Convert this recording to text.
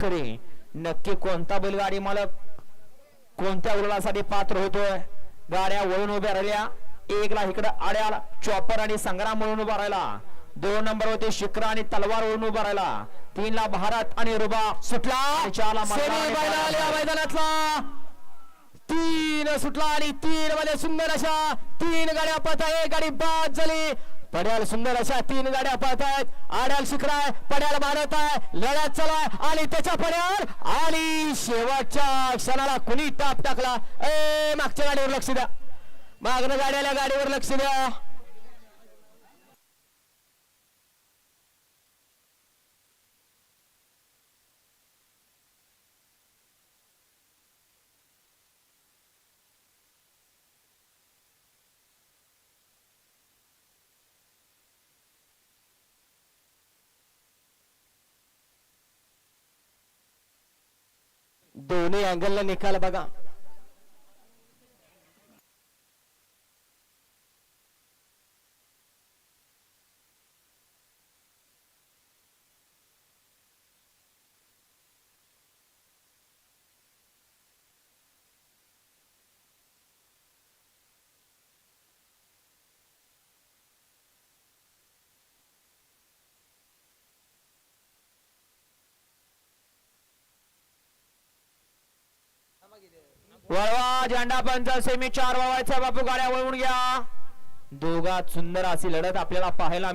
खरे नक्की कोणता बैलगाडी मालक कोणत्या उलासाठी पात्र होतोय। गाड्या वळून उभ्या राहिल्या, एकला इकडे आड्याला चॉपर आणि संग्राम वळून उभा राहिला, 2 नंबर होते शिखरा आणि तलवार वळून उभा राहिला, 3 ला भारत आणि रुबा सुटला, 4 ला मैदानातला 3 सुटला आणि 3 मध्ये सुंदर अशा 3 गाड्या पळत आहे। एक गाडी बाद झाली, पड्याल सुंदर अशा 3 गाड्या पळत आहेत। आड्याल शिखराय, पड्याल भारत आहे, लढत चालू आहे आणि त्याच्या पड्याल आणि शेवटच्या क्षणाला कुणी टाप टाकला। मागच्या गाडीवर लक्ष द्या, मागच्या गाडीवर लक्ष द्या। दोन्ही अँगलला निकाल बघा। वळवा झेंडा पंच सेमी 4 वळवायचा बापू, गाड्या वळवून घ्या। दोघात सुंदर अशी लढत आपल्याला पाहायला